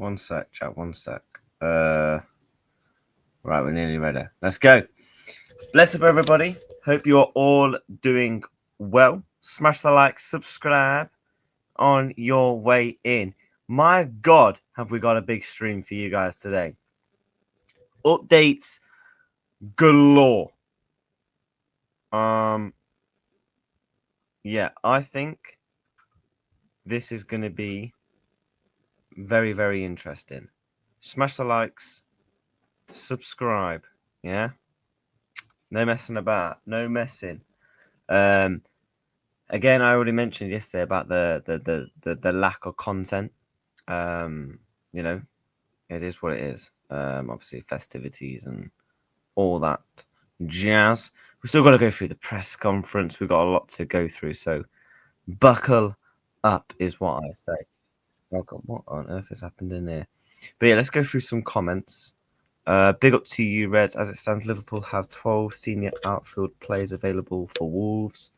One sec, chat. One sec. Right, we're nearly ready. Let's go. Bless up, everybody. Hope you're all doing well. Smash the like, subscribe on your way in. My God, have we got a big stream for you guys today? Updates galore. Yeah, I think this is going to be very, very interesting. Smash the likes, subscribe. Yeah, no messing about, no messing. Again, I already mentioned yesterday about the lack of content. You know, it is what it is. Obviously festivities and all that jazz. We still got to go through the press conference. We've got a lot to go through, so buckle up is what I say. Oh God, what on earth has happened in here? But yeah, let's go through some comments. Big up to you, Reds. As it stands, Liverpool have 12 senior outfield players available for Wolves.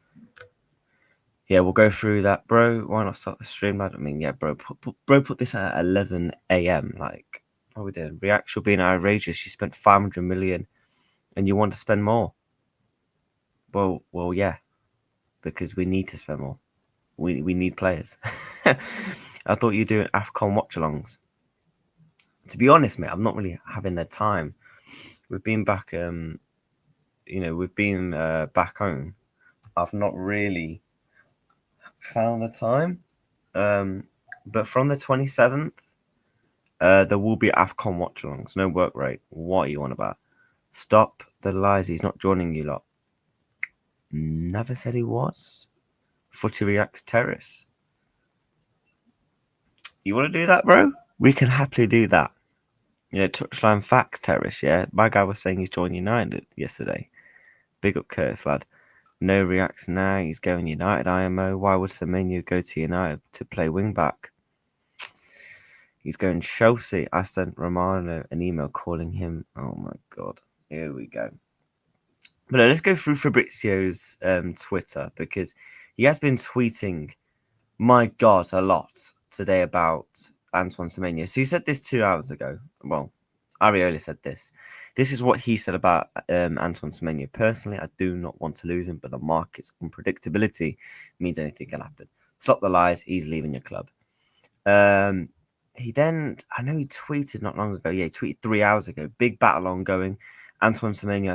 Yeah, we'll go through that, bro. Why not start the stream? I mean, yeah, bro. Put this at 11 a.m. Like, what are we doing? Reaction being outrageous. You spent 500 million, and you want to spend more. Well, yeah, because we need to spend more. We need players. I thought you were doing AFCON watch-alongs. To be honest, mate, I'm not really having the time. We've been back, we've been back home. I've not really found the time. But from the 27th, there will be AFCON watch-alongs. No work rate. What are you on about? Stop the lies. He's not joining you lot. Never said he was. Footy Reacts Terrace. You want to do that, bro? We can happily do that. Yeah, touchline facts, Terrace. Yeah, my guy was saying he's joining United yesterday. Big up Curtis, lad. No reacts now. He's going United. IMO. Why would Semenyo go to United to play wing back? He's going Chelsea. I sent Romano an email calling him. Oh my God. Here we go. But let's go through Fabrizio's Twitter, because he has been tweeting, my God, a lot today about Antoine Semenyo. So he said this 2 hours ago. Well, Arioli said this. This is what he said about Antoine Semenyo. Personally, I do not want to lose him, but the market's unpredictability means anything can happen. Stop the lies. He's leaving your club. He then, I know he tweeted not long ago. Yeah, he tweeted 3 hours ago. Big battle ongoing. Antoine Semenyo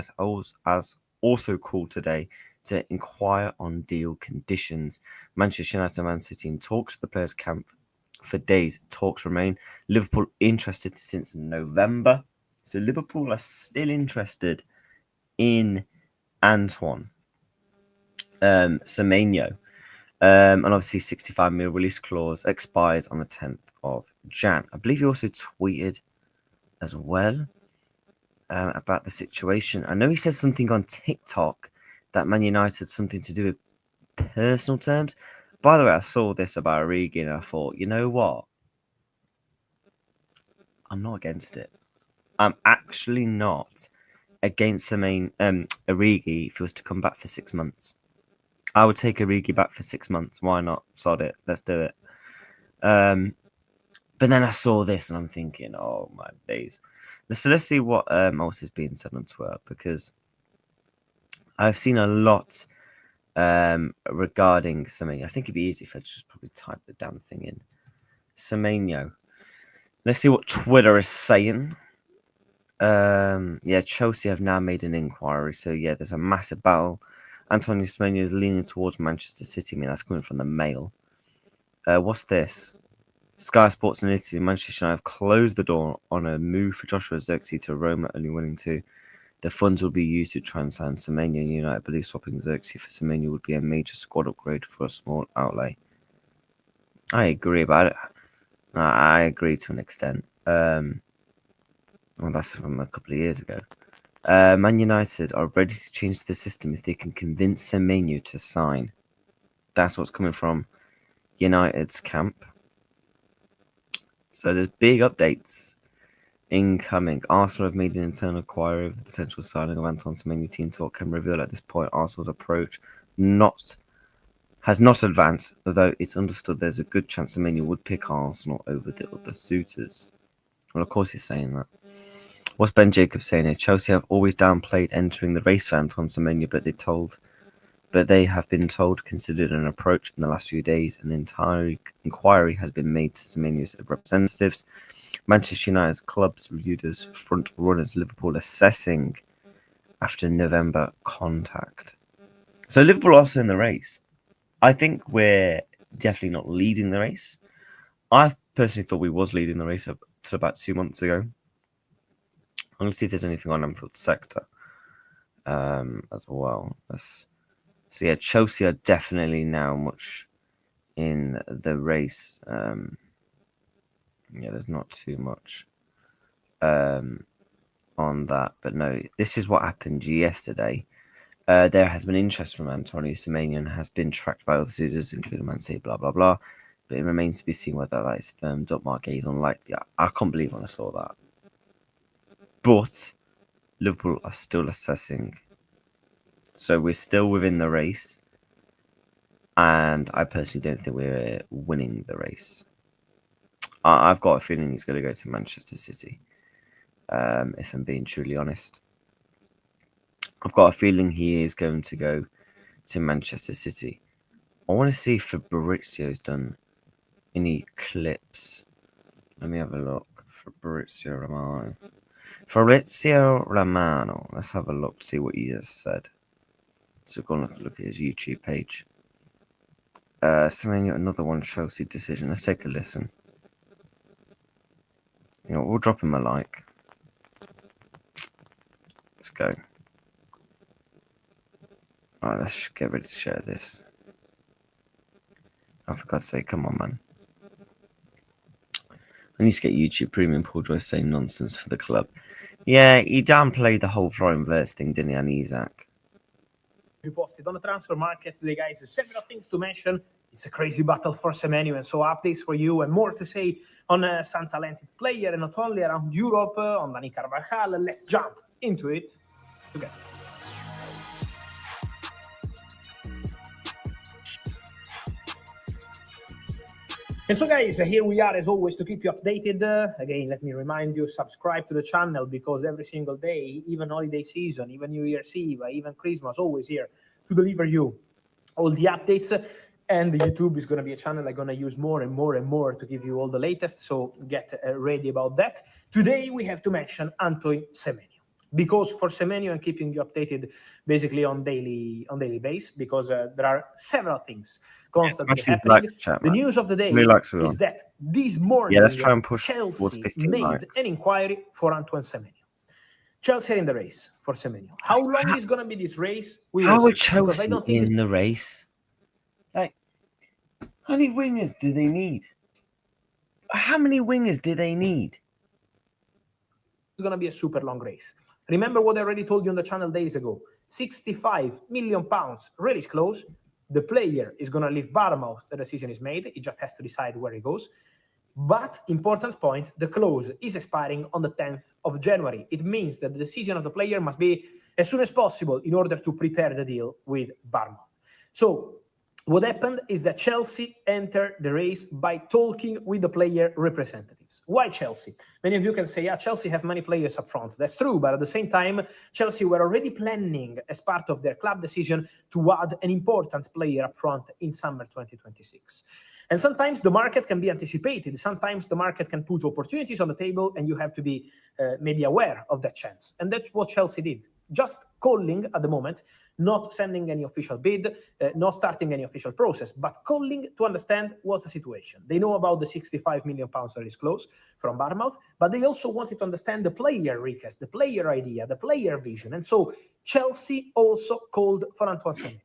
has also called today to inquire on deal conditions. Manchester United and Man City in talks with the players' camp for days. Talks remain. Liverpool interested since November. So Liverpool are still interested in Antoine Semenyo. And obviously 65 mil release clause expires on the 10th of Jan. I believe he also tweeted as well about the situation. I know he said something on TikTok that Man United something to do with personal terms. By the way, I saw this about Origi and I thought, you know what? I'm not against it. I'm actually not against Origi if he was to come back for 6 months. I would take Origi back for 6 months. Why not? Sod it. Let's do it. But then I saw this and I'm thinking, oh my days. So let's see what else is being said on Twitter, because I've seen a lot regarding Semenyo. I think it'd be easy if I just probably type the damn thing in. Semenyo. Let's see what Twitter is saying. Yeah, Chelsea have now made an inquiry. So yeah, there's a massive battle. Antonio Semenyo is leaning towards Manchester City. I mean, that's coming from the Mail. What's this? Sky Sports and Italy, Manchester United have closed the door on a move for Joshua Zirkzee to Roma, only willing to. The funds will be used to try and sign Semenyo, and United believe swapping Zirkzee for Semenyo would be a major squad upgrade for a small outlay. I agree about it. I agree to an extent. Well, that's from a couple of years ago. Man United are ready to change the system if they can convince Semenyo to sign. That's what's coming from United's camp. So there's big updates incoming. Arsenal have made an internal inquiry of the potential signing of Antoine Semenyo. Team talk can reveal at this point Arsenal's approach has not advanced, although it's understood there's a good chance Semenyo would pick Arsenal over the other suitors. Well, of course he's saying that. What's Ben Jacobs saying here? Chelsea have always downplayed entering the race for Anton Semenyo, but they have been told considered an approach in the last few days. An entire inquiry has been made to Semenyo's representatives. Manchester United's clubs reviewed as front runners. Liverpool assessing after November contact. So Liverpool also in the race. I think we're definitely not leading the race. I personally thought we was leading the race up to about 2 months ago. I'm going to see if there's anything on Anfield sector as well. So yeah, Chelsea are definitely now much in the race. Yeah, there's not too much on that, but no, this is what happened yesterday. There has been interest from Antonio Semenyo and has been tracked by other suitors, including Man City, blah blah blah. But it remains to be seen whether that is firmed up. Mark is unlikely. I can't believe when I saw that. But Liverpool are still assessing. So we're still within the race. And I personally don't think we're winning the race. I've got a feeling he's going to go to Manchester City. If I'm being truly honest. I've got a feeling he is going to go to Manchester City. I want to see if Fabrizio's done any clips. Let me have a look. Fabrizio Romano. Let's have a look to see what he has said. So go and look at his YouTube page. Semenyo, another one, Chelsea decision. Let's take a listen. You know, we'll drop him a like. Let's go. Alright, let's get ready to share this. Oh, for God's sake, come on, man. I need to get YouTube Premium. Paul Joyce saying nonsense for the club. Yeah, he downplayed the whole foreign verse thing, didn't he, on Isak? We posted on the transfer market today, guys. Several things to mention. It's a crazy battle for Semenyo, and so updates for you and more to say on some talented player, and not only around Europe, on Dani Carvajal. Let's jump into it together. And so, guys, here we are as always to keep you updated. Again, let me remind you, subscribe to the channel because every single day, even holiday season, even New Year's Eve, even Christmas, always here to deliver you all the updates. And YouTube is going to be a channel I'm going to use more and more and more to give you all the latest. So get ready about that. Today, we have to mention Antoine Semenyo. Because for Semenyo, I'm keeping you updated basically on daily base because there are several things constantly happening. The news of the day is that this morning let's try and push Chelsea made an inquiry for Antoine Semenyo. Chelsea are in the race for Semenyo. How long is going to be this race? How are Chelsea in the race? Like, how many wingers do they need? How many wingers do they need? It's going to be a super long race. Remember what I already told you on the channel days ago. £65 million really is close. The player is going to leave Bournemouth. The decision is made. He just has to decide where he goes. But important point, the clause is expiring on the 10th of January. It means that the decision of the player must be as soon as possible in order to prepare the deal with Bournemouth. So what happened is that Chelsea entered the race by talking with the player representatives. Why Chelsea? Many of you can say, yeah, Chelsea have many players up front. That's true, but at the same time, Chelsea were already planning as part of their club decision to add an important player up front in summer 2026. And sometimes the market can be anticipated. Sometimes the market can put opportunities on the table and you have to be maybe aware of that chance. And that's what Chelsea did. Just calling at the moment, not sending any official bid, not starting any official process, but calling to understand what's the situation. They know about the £65 million that is close from Bournemouth, but they also wanted to understand the player request, the player idea, the player vision. And so Chelsea also called for Antoine Semenyo.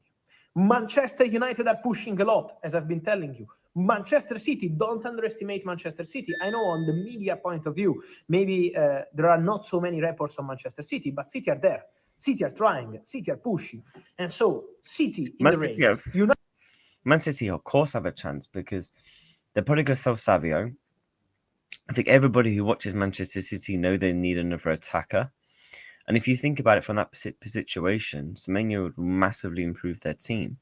Manchester United are pushing a lot, as I've been telling you. Manchester City, don't underestimate Manchester City. I know on the media point of view, maybe there are not so many reports on Manchester City, but City are there. City are trying. City are pushing. And so, City in the race. Man City, of course, have a chance because they're probably going to sell Savio. I think everybody who watches Manchester City know they need another attacker. And if you think about it from that situation, Semenyo would massively improve their team.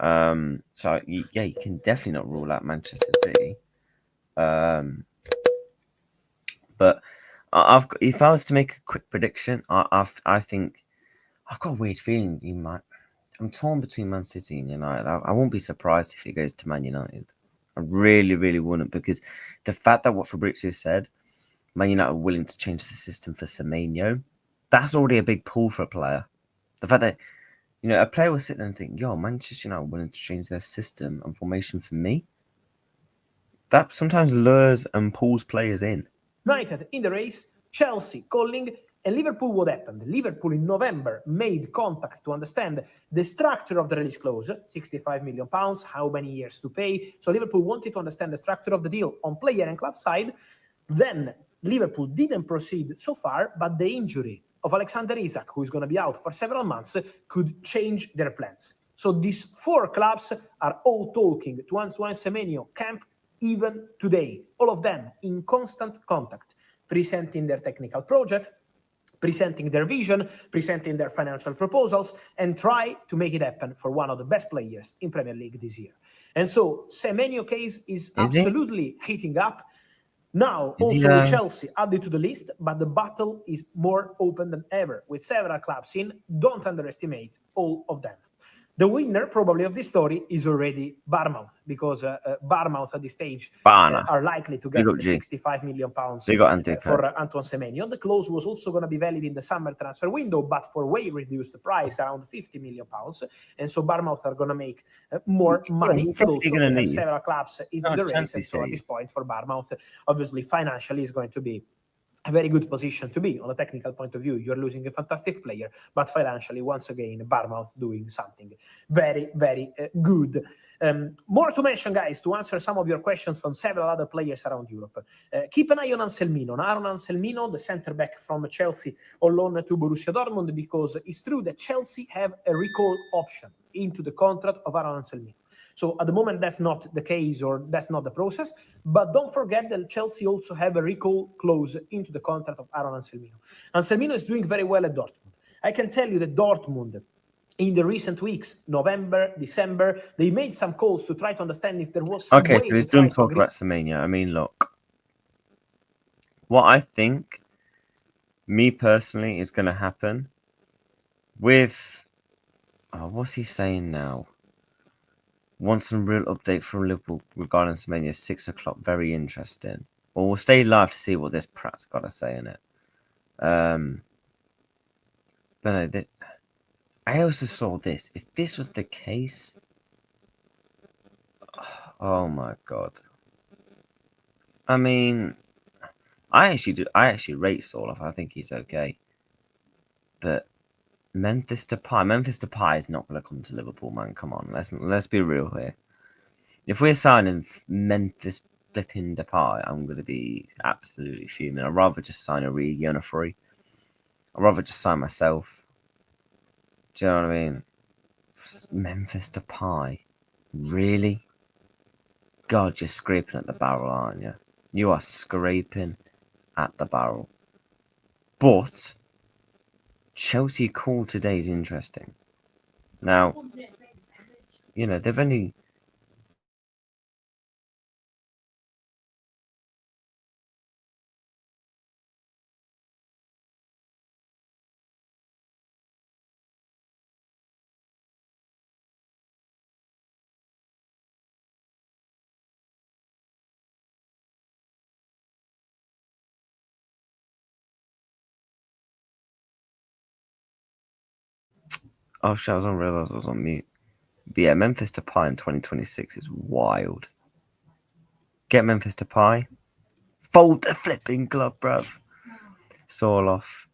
So yeah, you can definitely not rule out Manchester City. But But if I was to make a quick prediction, I think I've got a weird feeling he might. I'm torn between Man City and United. I won't be surprised if he goes to Man United. I really, really wouldn't, because the fact that what Fabrizio said, Man United are willing to change the system for Semenyo, that's already a big pull for a player. The fact that, a player will sit there and think, yo, Manchester United are willing to change their system and formation for me, that sometimes lures and pulls players in. United in the race, Chelsea calling, and Liverpool. What happened? Liverpool in November made contact to understand the structure of the release clause, £65 million, how many years to pay. So Liverpool wanted to understand the structure of the deal on player and club side. Then Liverpool didn't proceed so far, but the injury of Alexander Isak, who is going to be out for several months, could change their plans. So these four clubs are all talking to Antoine Semenyo camp even today, all of them in constant contact, presenting their technical project, presenting their vision, presenting their financial proposals, and try to make it happen for one of the best players in Premier League this year. And so Semenyo case is absolutely heating up. Now, also with Chelsea added to the list, but the battle is more open than ever, with several clubs in. Don't underestimate all of them. The winner, probably, of this story is already Bournemouth, because Bournemouth at this stage are likely to get the £65 million for Antoine Semenyo. The clause was also going to be valid in the summer transfer window, but for way reduced price, around £50 million. And so Bournemouth are going to make more money. But also they have several clubs into the race. And so at this point for Bournemouth, obviously financially is going to be a very good position to be. On a technical point of view, you're losing a fantastic player, but financially, once again, Bournemouth doing something very, very good. More to mention, guys, to answer some of your questions from several other players around Europe. Keep an eye on Anselmino. Aaron Anselmino, the centre-back from Chelsea, on loan to Borussia Dortmund, because it's true that Chelsea have a recall option into the contract of Aaron Anselmino. So at the moment, that's not the case, or that's not the process. But don't forget that Chelsea also have a recall clause into the contract of Aaron Anselmino. Anselmino is doing very well at Dortmund. I can tell you that Dortmund, in the recent weeks, November, December, they made some calls to try to understand if there was some way so he's done talk about Semenyo. I mean, look, what I think, me personally, is going to happen with... what's he saying now? Want some real update from Liverpool regarding Semenyo, 6 o'clock. Very interesting. Well, we'll stay live to see what this prat's got to say in it. But no, I also saw this. If this was the case, oh my god. I mean, I actually rate Soloff. I think he's okay. But Memphis Depay is not going to come to Liverpool, man. Come on, let's be real here. If we're signing Memphis flipping Depay, I'm going to be absolutely fuming. I'd rather just sign Origi on a free. I'd rather just sign myself. Do you know what I mean? Memphis Depay, really? God, you're scraping at the barrel, aren't you? You are scraping at the barrel. But Chelsea call today is interesting. Now, they've only... Oh shit, I was on realize I was on mute. But yeah, Memphis Depay in 2026 is wild. Get Memphis Depay. Fold the flipping club, bruv. Soloff.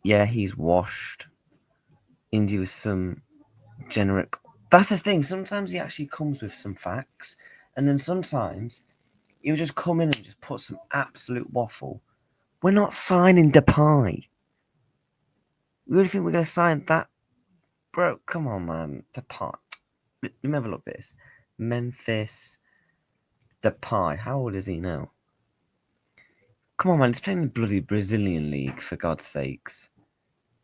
Yeah, he's washed. Indy with some generic... That's the thing. Sometimes he actually comes with some facts. And then sometimes he'll just come in and just put some absolute waffle. We're not signing Depay. You really think we're going to sign that? Bro, come on, man. Depay. Let me have a look at this. Memphis Depay. How old is he now? Come on, man. He's playing the bloody Brazilian league, for God's sakes.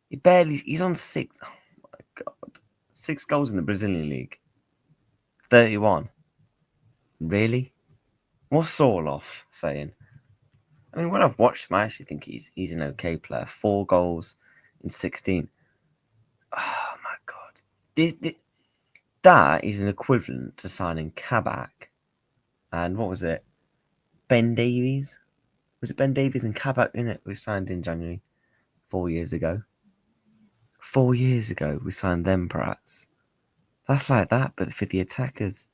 He's on 6. Oh, my God. 6 goals in the Brazilian league. 31. Really? What's Soloff saying? I mean, when I've watched him, I actually think he's an okay player. 4 goals in 16. Oh my god, that is an equivalent to signing Kabak and what was it? Ben Davies. Was it Ben Davies and Kabak in it? We signed in January 4 years ago. 4 years ago, we signed them brats. That's like that, but for the attackers.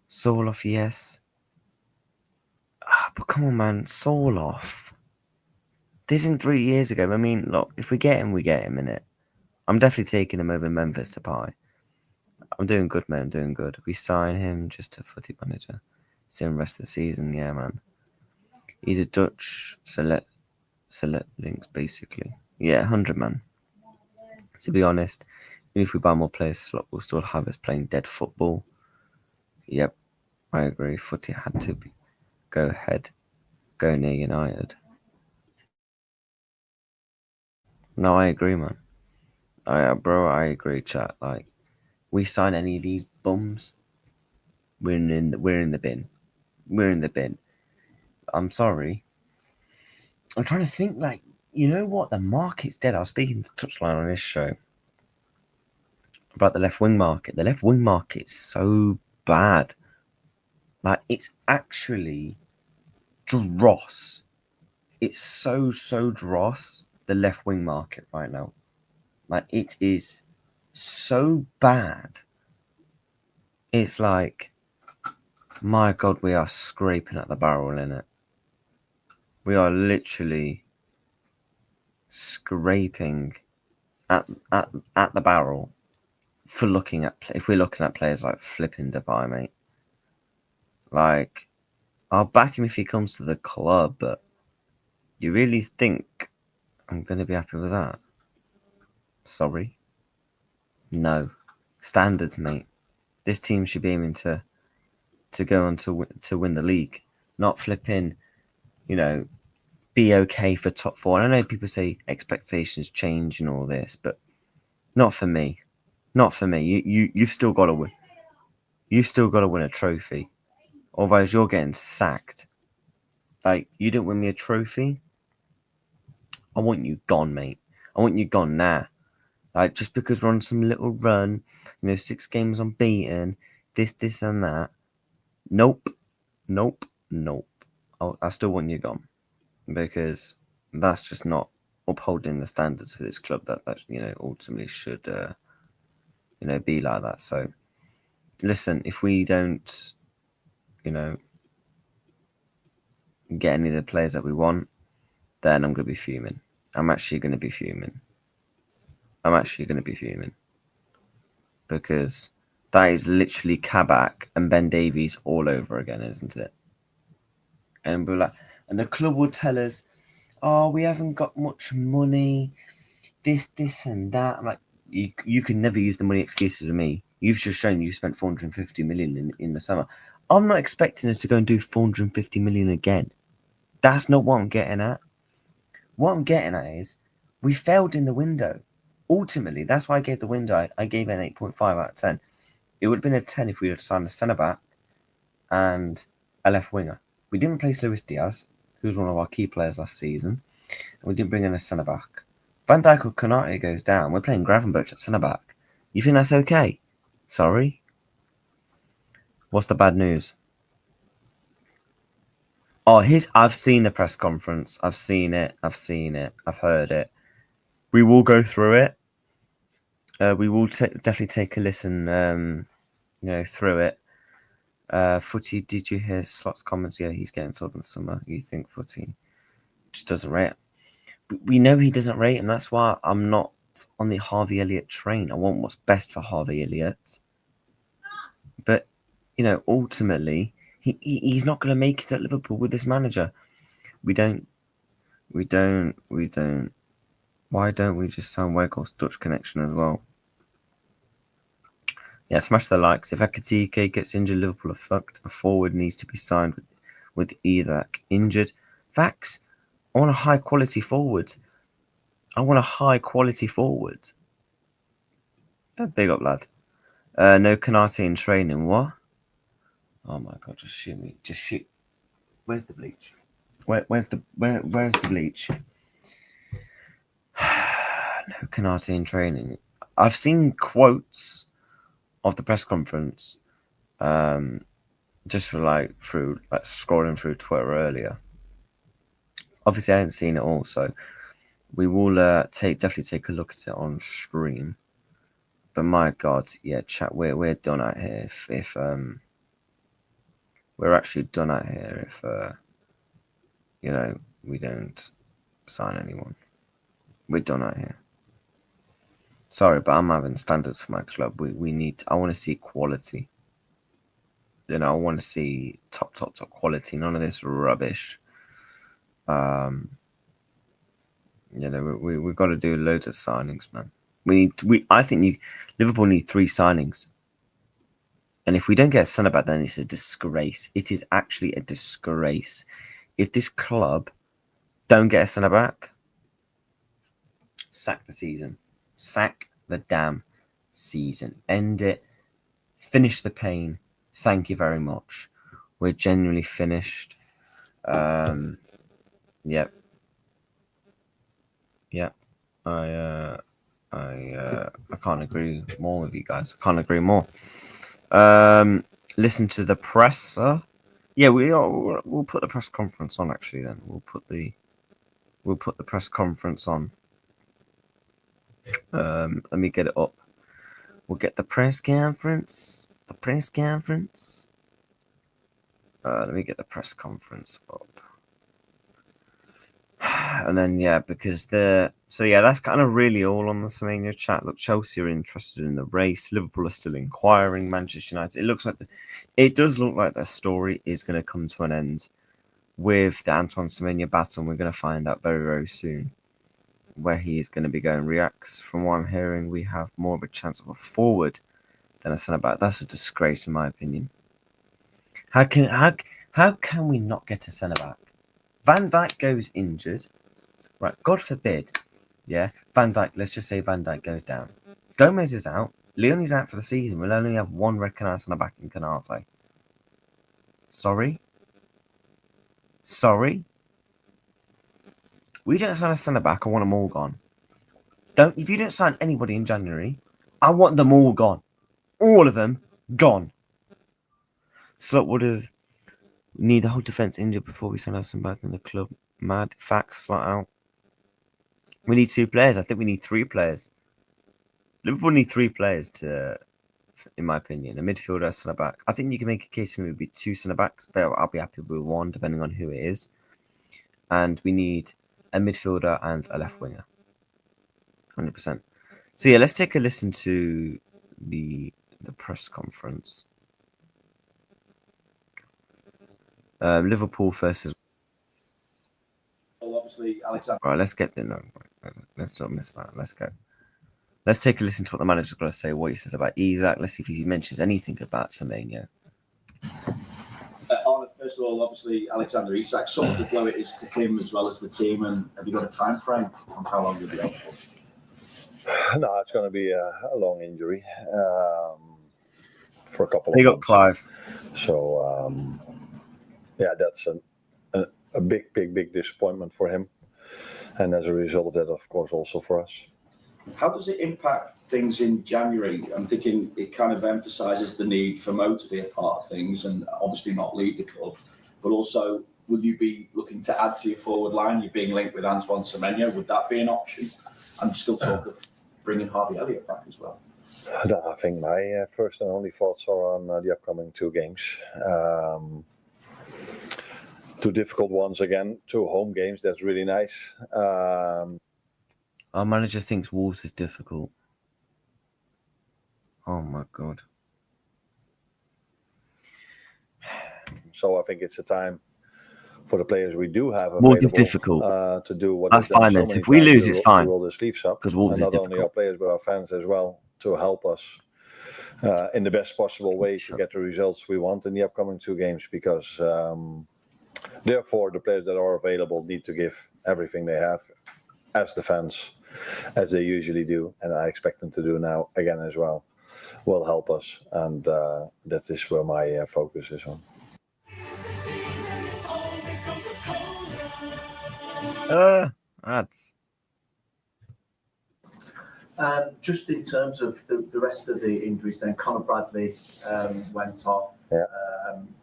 Soloff, yes. But come on, man, Soloff. This isn't 3 years ago. I mean, look, if we get him, we get him, innit? I'm definitely taking him over Memphis to Depay. I'm doing good, man. I'm doing good. We sign him just a footy manager. See him rest of the season, yeah, man. He's a Dutch select links, basically. Yeah, 100, man. To be honest, even if we buy more players, we'll still have us playing dead football. Yep, I agree. Footy had to go ahead, go near United. No, I agree, man. I agree, chat. Like, we sign any of these bums, we're in the bin. We're in the bin. I'm sorry. I'm trying to think. Like, you know what? The market's dead. I was speaking to Touchline on this show about the left wing market. The left wing market's so bad. Like, it's actually dross. It's so dross, the left wing market right now. Like, it is so bad. It's like, my God, we are scraping at the barrel in it. We are literally scraping at the barrel for looking at, if we're looking at players like flipping Depay, mate. Like, I'll back him if he comes to the club, but you really think I'm going to be happy with that? Sorry. No. Standards, mate. This team should be aiming to go on to win the league, not flipping, be okay for top 4. And I know people say expectations change and all this, but not for me. Not for me. You've still got to win. You've still got to win a trophy. Otherwise, you're getting sacked. Like, you didn't win me a trophy, I want you gone, mate. I want you gone now. Like, just because we're on some little run, 6 games unbeaten, this and that. Nope. I still want you gone, because that's just not upholding the standards for this club that ultimately should be like that. So listen, if we don't get any of the players that we want, then I'm going to be fuming. I'm actually going to be fuming. Because that is literally Kabak and Ben Davies all over again, isn't it? And we're like, and the club will tell us, oh, we haven't got much money, this and that. I'm like, you can never use the money excuses with me. You've just shown you spent 450 million in the summer. I'm not expecting us to go and do 450 million again. That's not what I'm getting at. What I'm getting at is we failed in the window. Ultimately, that's why I gave the window. I gave it an 8.5 out of 10. It would have been a 10 if we had signed a centre back and a left winger. We didn't replace Luis Diaz, who was one of our key players last season, and we didn't bring in a centre back. Van Dijk or Konate goes down. We're playing Gravenberch at centre back. You think that's okay? Sorry. What's the bad news? Oh, I've seen the press conference. I've seen it. I've heard it. We will go through it. We will definitely take a listen. Through it. Footy, did you hear Slot's comments? Yeah, he's getting sold in the summer. You think Footy just doesn't rate him? We know he doesn't rate him. That's why I'm not on the Harvey Elliott train. I want what's best for Harvey Elliott. But, ultimately, he's not going to make it at Liverpool with this manager. We don't. Why don't we just sign Weghorst's Dutch connection as well? Yeah, smash the likes. If Ekitike gets injured, Liverpool are fucked. A forward needs to be signed with Isak injured. Facts. I want a high quality forward. Big up, lad. No Konate in training. What? Oh my God, just shoot me. Just shoot. Where's the bleach? Where's the bleach? No Canate in training. I've seen quotes of the press conference, just for through scrolling through Twitter earlier. Obviously, I haven't seen it all, so we will definitely take a look at it on stream. But my God, yeah, chat, we're done out here. If we're actually done out here if we don't sign anyone. We're done out here. Sorry, but I'm having standards for my club. We need. I want to see quality. I want to see top quality. None of this rubbish. We've got to do loads of signings, man. I think Liverpool need 3 signings. And if we don't get a centre back, then it's a disgrace. It is actually a disgrace. If this club don't get a centre back, sack the season. Sack the damn season. End it. Finish the pain. Thank you very much. We're genuinely finished. Yep. I can't agree more with you guys. I can't agree more. Listen to the presser. Yeah, we'll put the press conference on. Actually, then we'll put the press conference on. Let me get it up. We'll get the press conference. Let me get the press conference up. And then because that's kind of really all on the Semenyo chat. Look, Chelsea are interested in the race. Liverpool are still inquiring. Manchester United. It does look like their story is going to come to an end with the Antoine Semenyo battle. And we're going to find out very, very soon where he is going to be going. Reacts, from what I'm hearing, we have more of a chance of a forward than a centre back. That's a disgrace, in my opinion. How can we not get a centre back? Van Dijk goes injured, right? God forbid, Van Dijk. Let's just say Van Dijk goes down. Gomez is out. Leonie's out for the season. We'll only have one recognised centre back in Canate. Sorry. We don't sign a centre back. I want them all gone. If you don't sign anybody in January, I want them all gone. All of them gone. Slot would have need the whole defence injured before we send Alisson back in the club. Mad facts flat out. We need 2 players. I think we need 3 players. Liverpool need 3 players to, in my opinion, a midfielder, a centre back. I think you can make a case for me would be 2 centre backs, but I'll be happy with 1 depending on who it is. And we need a midfielder and a left winger. 100%. So let's take a listen to the press conference. Liverpool versus. Well, obviously, Alexander. All right, let's get there. No, let's not miss about it. Let's go. Let's take a listen to what the manager's got to say. What he said about Isak. Let's see if he mentions anything about Semenyo. First of all, obviously, Alexander Isak, sort of the blow it is to him as well as the team. And have you got a time frame on how long you'll be out for? No, it's going to be a long injury for a couple of months. They got Clive. So, that's a big disappointment for him. And as a result of that, of course, also for us. How does it impact things in January? I'm thinking it kind of emphasises the need for Mo to be a part of things and obviously not leave the club. But also, will you be looking to add to your forward line? You're being linked with Antoine Semenyo. Would that be an option? And still talk of bringing Harvey Elliott back as well. I think my first and only thoughts are on the upcoming 2 games. 2 difficult ones again, 2 home games. That's really nice. Our manager thinks Wolves is difficult. Oh my God. So I think it's a time for the players we do have Wolves is difficult. To do what that's fine. Then if we lose, it's fine. Roll the sleeves up because Wolves is not difficult. Only our players but our fans as well to help us in the best possible way to get the results we want in the upcoming 2 games. Because therefore, the players that are available need to give everything they have, as the fans, as they usually do, and I expect them to do now again as well. Will help us, and that is where my focus is on. Ads. Just in terms of the rest of the injuries, then Conor Bradley went off. Yeah.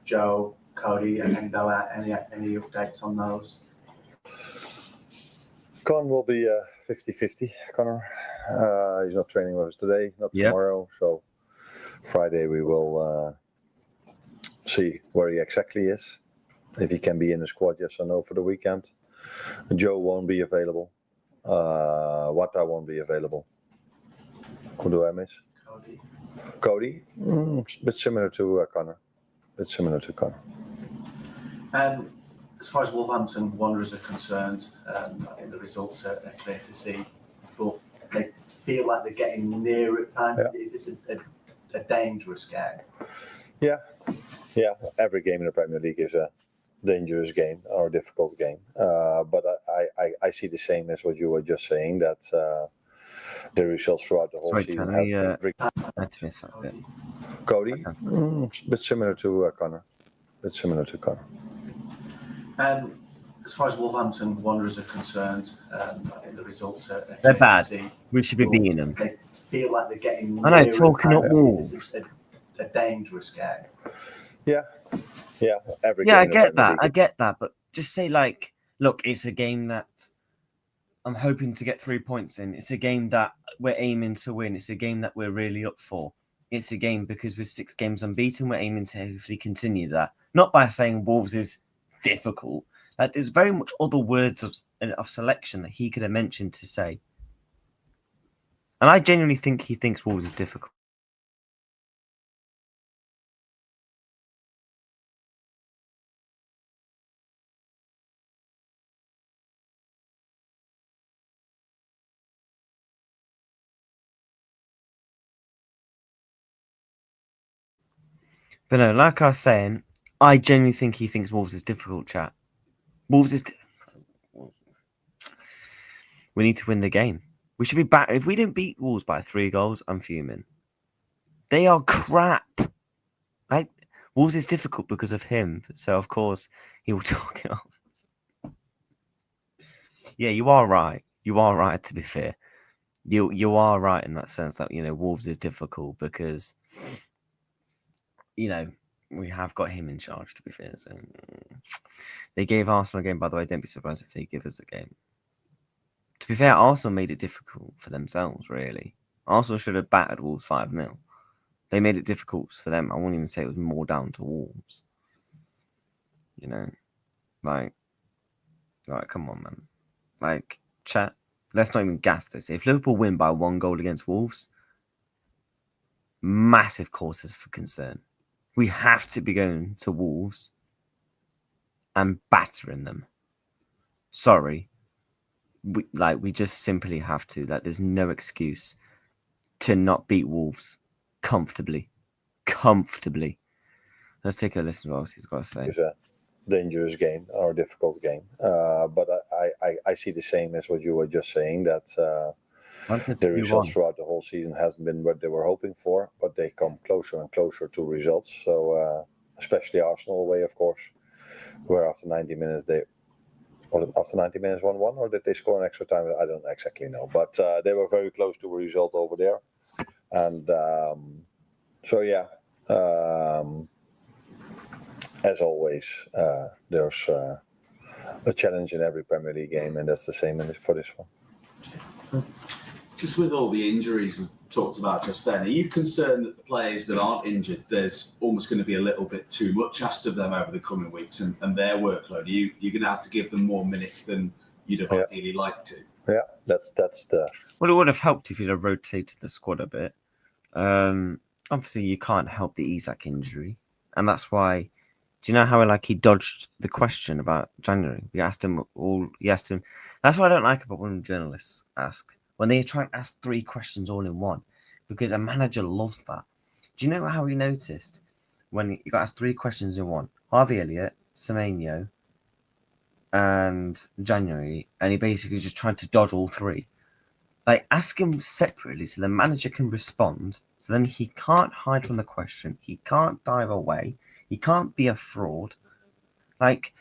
Joe, Cody, and any updates on those? Con will be 50-50, Connor. He's not training with us today, not Yep. tomorrow. So Friday we will see where he exactly is. If he can be in the squad, yes or no for the weekend. Joe won't be available. Wata won't be available. Who do I miss? Cody? Bit similar to Connor. As far as Wolverhampton Wanderers are concerned, I think the results are clear to see, but they feel like they're getting near at times. Yeah. Is this a dangerous game? Yeah. Every game in the Premier League is a dangerous game or a difficult game. But I see the same as what you were just saying, that the results throughout the whole season has been very... I had to miss that bit. Cody? Bit similar to Connor. As far as Wolverhampton Wanderers are concerned, I think the results are clear They're to bad. see. We should be beating them. They feel like they're getting I know, near at talking times. up Wolves. Is this a dangerous game? Yeah. Every Yeah, game I in the get Premier that. I League. get that. But just say, like, look, it's a game that I'm hoping to get 3 points in. It's a game that we're aiming to win. It's a game that we're really up for. It's a game because with 6 games unbeaten, we're aiming to hopefully continue that. Not by saying Wolves is difficult. Like, there's very much other words of selection that he could have mentioned to say. And I genuinely think he thinks Wolves is difficult. But no, like I was saying, I genuinely think he thinks Wolves is difficult, chat. Wolves is... We need to win the game. We should be back. If we didn't beat Wolves by 3 goals, I'm fuming. They are crap. Like, Wolves is difficult because of him. So, of course, he will talk it off. Yeah, you are right. You are right, to be fair. You are right in that sense that, Wolves is difficult because, we have got him in charge, to be fair. So they gave Arsenal a game, by the way. Don't be surprised if they give us a game. To be fair, Arsenal made it difficult for themselves, really. Arsenal should have battered Wolves 5-0. They made it difficult for them. I won't even say it was more down to Wolves. Like, come on, man. Like, chat, let's not even gas this. If Liverpool win by 1 goal against Wolves, massive causes for concern. We have to be going to Wolves and battering them. Sorry. We just simply have to. Like, there's no excuse to not beat Wolves comfortably. Let's take a listen to what he's got to say. It's a dangerous game or a difficult game. But I see the same as what you were just saying, that the results throughout the whole season hasn't been what they were hoping for, but they come closer and closer to results. So especially Arsenal away, of course, where after 90 minutes after 90 minutes 1-1, or did they score an extra time? I don't exactly know, but they were very close to a result over there. And as always, there's a challenge in every Premier League game, and that's the same for this one. Just with all the injuries we talked about just then, are you concerned that the players that aren't injured, there's almost going to be a little bit too much asked of them over the coming weeks and their workload? You're going to have to give them more minutes than you'd have ideally liked to? Yeah, that's the... Well, it would have helped if you'd have rotated the squad a bit. Obviously, you can't help the Isak injury, and that's why... Do you know how he dodged the question about January? We asked him all. He asked him. That's what I don't like about when journalists ask, when they try and ask 3 questions all in one, because a manager loves that. Do you know how he noticed when you got asked 3 questions in one? Harvey Elliott, Semenyo, and January, and he basically just tried to dodge all 3. Like, ask him separately so the manager can respond. So then he can't hide from the question. He can't dive away. He can't be a fraud. Like,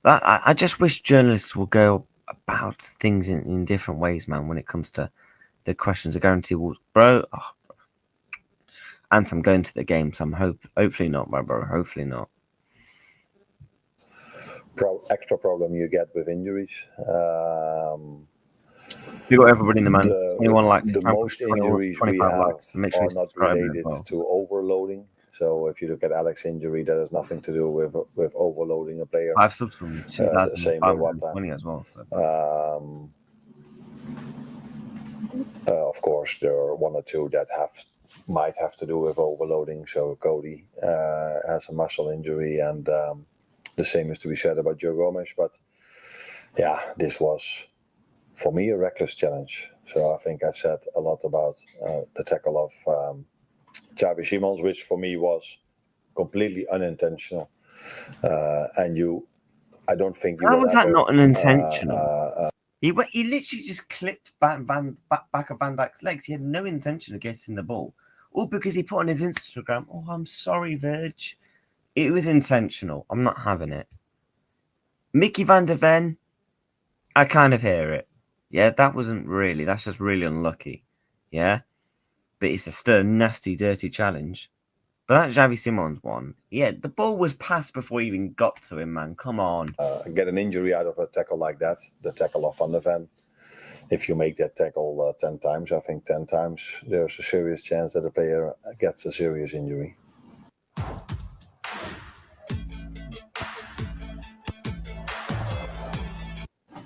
I just wish journalists will go about things in different ways, man. When it comes to the questions, a guarantee will, bro. Oh, and I'm going to the game, so I'm hopefully not, my bro. Hopefully not. Extra problem you get with injuries. You got everybody in the man. 21 likes. The most injuries we have likes, so make sure are not related to overloading. So if you look at Alex's injury, that has nothing to do with overloading a player. I've subs from 2020 as well. So. Of course, there are one or two that might have to do with overloading. So Cody has a muscle injury, and the same is to be said about Joe Gomez. But yeah, this was for me a reckless challenge. So I think I've said a lot about the tackle of Xavi Simons, which for me was completely unintentional. And I don't think you. How was that not unintentional? He literally just clipped back of Van Dijk's legs. He had no intention of getting the ball. All because he put on his Instagram, "Oh, I'm sorry, Virg." It was intentional. I'm not having it. Mickey van der Ven, I kind of hear it. Yeah, that's just really unlucky. Yeah. But it's still a nasty, dirty challenge. But that Xavi Simons one, yeah, the ball was passed before he even got to him, man. Come on. Get an injury out of a tackle like that, the tackle of Van der Ven. If you make that tackle 10 times, I think 10 times, there's a serious chance that a player gets a serious injury.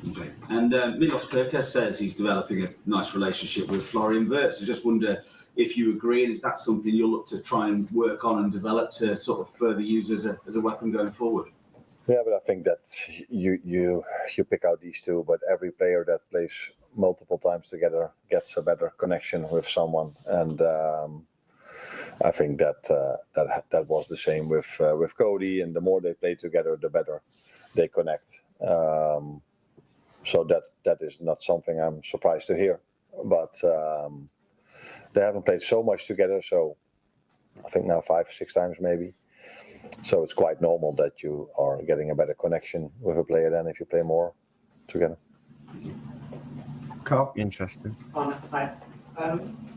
Okay. And Milos Kerkez says he's developing a nice relationship with Florian Wirtz. I just wonder if you agree, and is that something you'll look to try and work on and develop to sort of further use as a weapon going forward? Yeah, but I think that you pick out these two, but every player that plays multiple times together gets a better connection with someone, and I think that was the same with Cody. And the more they play together, the better they connect. So that is not something I'm surprised to hear, but they haven't played so much together. So I think now 5-6 times maybe. So it's quite normal that you are getting a better connection with a player than if you play more together. Carl? Interesting.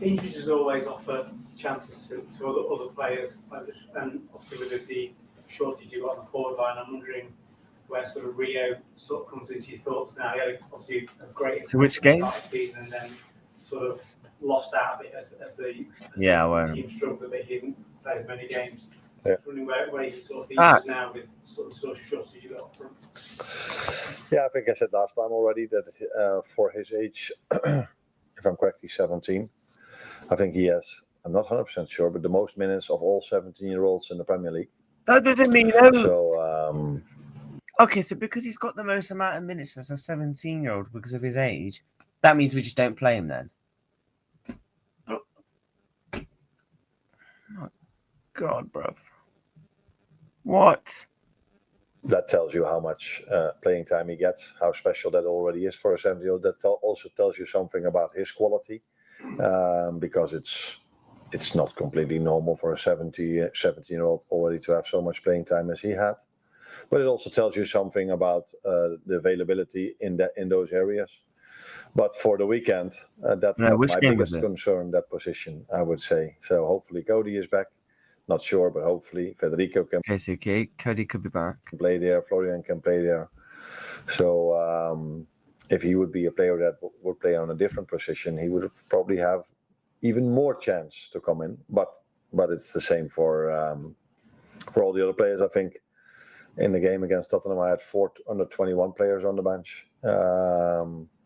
Injuries always offer chances to other players, and obviously with the shortage you've got on the forward line, I'm wondering where sort of Rio sort of comes into your thoughts now. He had obviously a great which game? Season, and then sort of lost out a bit as the team struggled a bit. He didn't play as many games. Yeah. Wondering where he sort of features now with sort of shortage you got up front. Yeah, I think I said last time already that for his age, if I'm correct, he's 17. I think he has, I'm not 100% sure, but the most minutes of all 17-year-olds in the Premier League. That doesn't mean So, okay, so because he's got the most amount of minutes as a 17-year-old because of his age, that means we just don't play him then. But, oh God, bruv. What? That tells you how much playing time he gets, how special that already is for a 17-year-old. That also tells you something about his quality, because it's not completely normal for a 17-year-old already to have so much playing time as he had. But it also tells you something about the availability in those areas. But for the weekend, that's not my biggest concern, that position, I would say. So hopefully Cody is back. Not sure, but hopefully Federico can. Okay, Cody could be back. Play there. Florian can play there. So if he would be a player that would play on a different position, he would probably have even more chance to come in. But it's the same for all the other players. I think in the game against Tottenham, I had 4 under 21 players on the bench.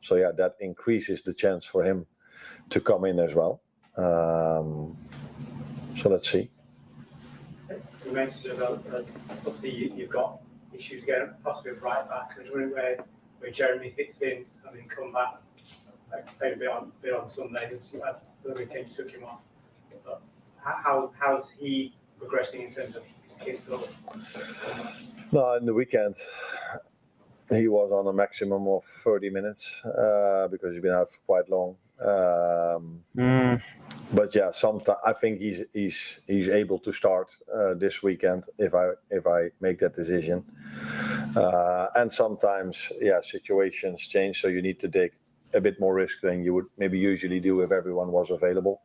So yeah, that increases the chance for him to come in as well. So let's see. You mentioned about obviously you've got issues getting possibly right back. I was wondering where Jeremy fits in. I mean, come back, played a bit on Sunday. The weekend you took him off. But how's he progressing in terms of his sort of? No, in the weekend he was on a maximum of 30 minutes because he's been out for quite long. But yeah, sometimes I think he's able to start this weekend if I make that decision. And sometimes, situations change, so you need to take a bit more risk than you would maybe usually do if everyone was available.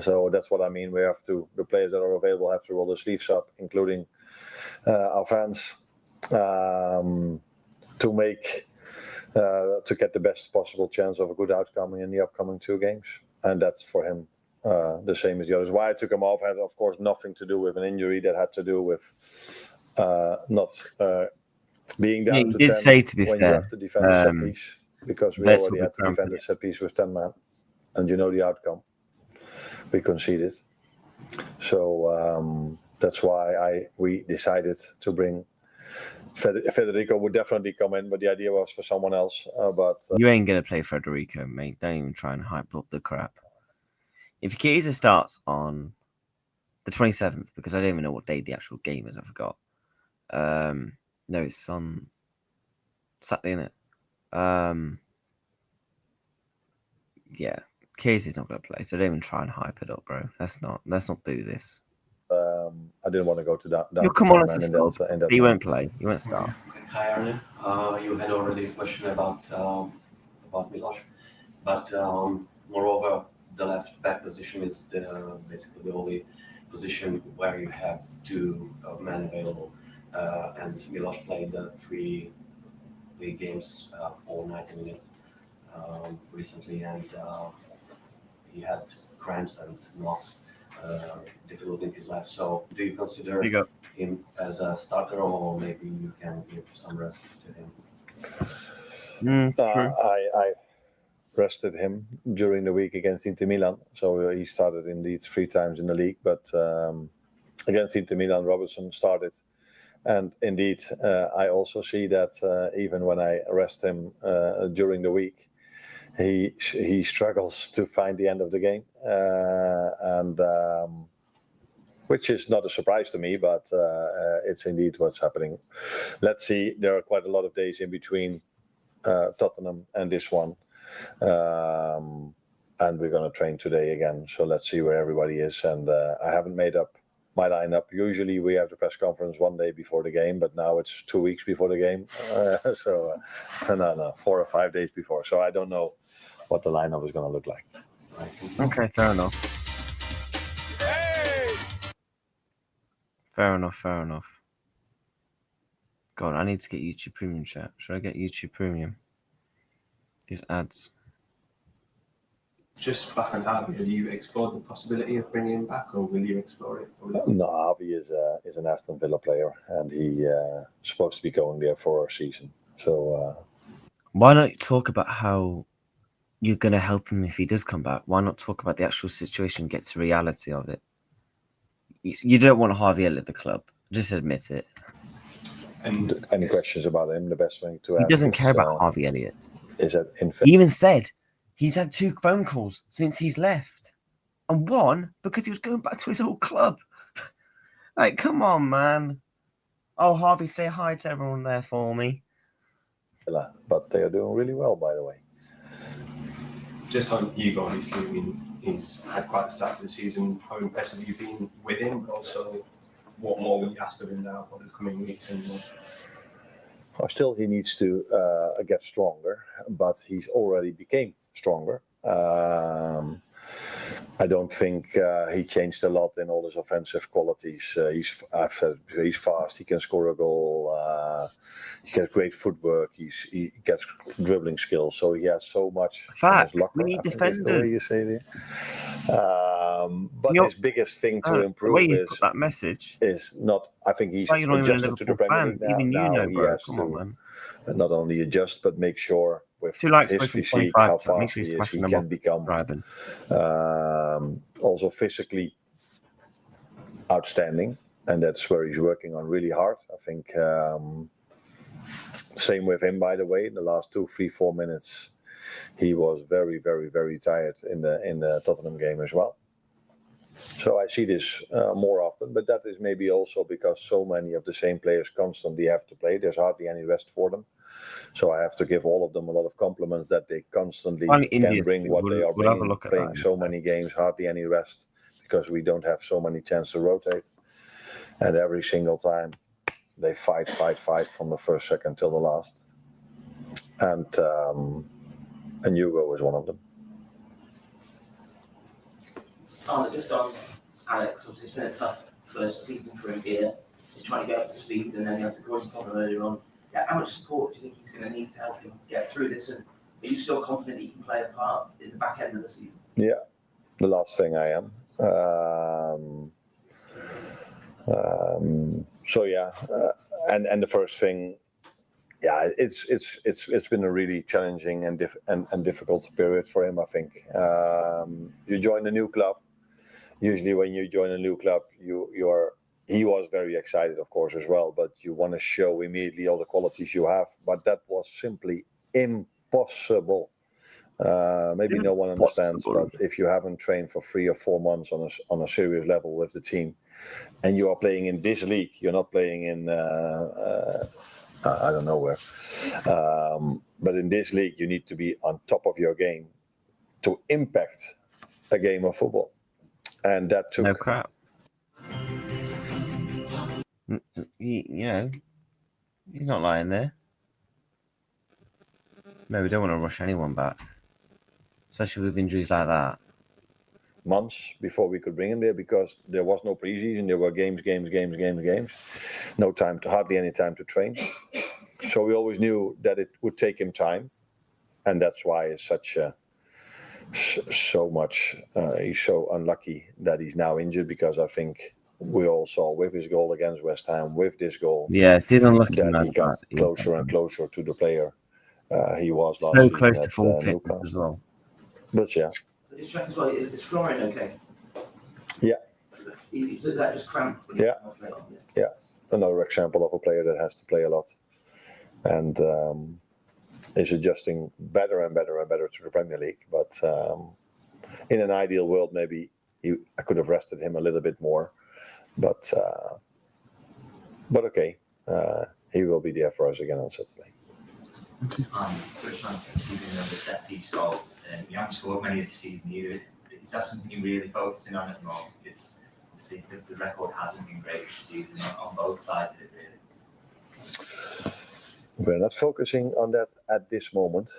So that's what I mean. The players that are available have to roll their sleeves up, including our fans, to get the best possible chance of a good outcome in the upcoming 2 games. And that's for him the same as the others. Why I took him off had, of course, nothing to do with an injury. That had to do with not being down to 10 say, to be when fair, you have to defend a set piece, because we already had to defend a set piece with 10 men, and you know the outcome. We conceded. So that's why we decided to bring Federico. Would definitely come in, but the idea was for someone else. But you ain't gonna play Federico, mate. Don't even try and hype up the crap. If Chiesa starts on the 27th, because I don't even know what day the actual game is, I forgot. No, it's on Saturday, isn't it? Yeah, Chiesa's not gonna play, so don't even try and hype it up, bro. Let's not do this. I didn't want to go to that. You'll come on as a sub. He won't play. He won't start. Hi, Arne. You had already a question about Milos, but moreover, the left back position is basically the only position where you have 2 men available, and Milos played 3 league games for 90 minutes recently, and he had cramps and knocks, difficulty in his life. So, do you consider him as a starter, or maybe you can give some rest to him? I rested him during the week against Inter Milan, so he started indeed 3 times in the league. But against Inter Milan, Robertson started, and indeed, I also see that even when I rest him during the week, he struggles to find the end of the game, and which is not a surprise to me, but it's indeed what's happening. Let's see. There are quite a lot of days in between Tottenham and this one, and we're going to train today again. So let's see where everybody is. And I haven't made up my lineup. Usually we have the press conference 1 day before the game, but now it's 2 weeks before the game. No, 4 or 5 days before. So I don't know what the lineup is going to look like. Okay, fair enough. Fair enough. God, I need to get YouTube Premium, chat. Should I get YouTube Premium? These ads. Just back on Harvey, have you explored the possibility of bringing him back, or will you explore it? No, Harvey is an Aston Villa player, and he supposed to be going there for a season. So why not talk about how you're going to help him if he does come back? Why not talk about the actual situation, get to the reality of it? You don't want Harvey Elliott at the club. Just admit it. And any questions about him? The best thing to ask. He doesn't care about Harvey Elliott. Is that he even said he's had 2 phone calls since he's left, and 1 because he was going back to his old club. Like, come on, man. Oh, Harvey, say hi to everyone there for me. But they are doing really well, by the way. Just on Hugo, obviously, I mean, he's had quite a start to the season. How impressive have you been with him, but also what more will you ask of him now for the coming weeks and months? Still, he needs to get stronger, but he's already became stronger. I don't think he changed a lot in all his offensive qualities. He's fast. He can score a goal. He has great footwork. He gets dribbling skills. So he has so much. Facts. In his locker, We need defenders. That's the way you say it. But his biggest thing to improve is that message is not. I think he's adjusted to the Premier League now. Even you know, he bro. has Come to on, man. not only adjust but make sure with 2 likes his physique, how fast he is, he can become also physically outstanding, and that's where he's working on really hard. I think same with him, by the way. In the last 2, 3, 4 minutes, he was very, very, very tired in the Tottenham game as well. So I see this more often, but that is maybe also because so many of the same players constantly have to play. There's hardly any rest for them. So I have to give all of them a lot of compliments that they constantly Finally, can India's bring team. what they are We'll have a bringing, look at playing that. so many games, hardly any rest, because we don't have so many chances to rotate. And every single time they fight from the first second till the last. And Hugo is one of them. Just on Alex, obviously it's been a tough first season for him here. He's trying to get up to speed, and then he had the growing problem earlier on. Yeah, how much support do you think he's going to need to help him get through this? And are you still confident he can play a part in the back end of the season? Yeah, the last thing I am. So yeah, and the first thing, yeah, it's been a really challenging and difficult period for him. I think you join a new club. Usually, when you join a new club, he was very excited, of course, as well. But you want to show immediately all the qualities you have. But that was simply impossible. Maybe no one understands, but if you haven't trained for 3 or 4 months on a serious level with the team, and you are playing in this league, you're not playing in I don't know where, but in this league you need to be on top of your game to impact a game of football, and that took No crap. You know, he's not lying there. No, we don't want to rush anyone back, especially with injuries like that. months before we could bring him there, because there was no preseason. There were games. No time to, hardly any time to train. So we always knew that it would take him time, and that's why it's such so much. He's so unlucky that he's now injured, because I think we all saw with his goal against West Ham, with this goal, Yeah, he's unlucky, that man. he got closer and closer to the player he was last So season close to at full fitness Newcastle as well. But yeah, His track as well, is Florian okay? Yeah. He took that just cramp. Yeah. Another example of a player that has to play a lot, and is adjusting better and better to the Premier League. But in an ideal world, maybe I could have rested him a little bit more. But okay, he will be there for us again on Saturday. Touched on conceding the set piece goal. You haven't scored many this season either. Is that something you're really focusing on at the moment? Because the record hasn't been great this season on both sides of it, really. We're not focusing on that at this moment.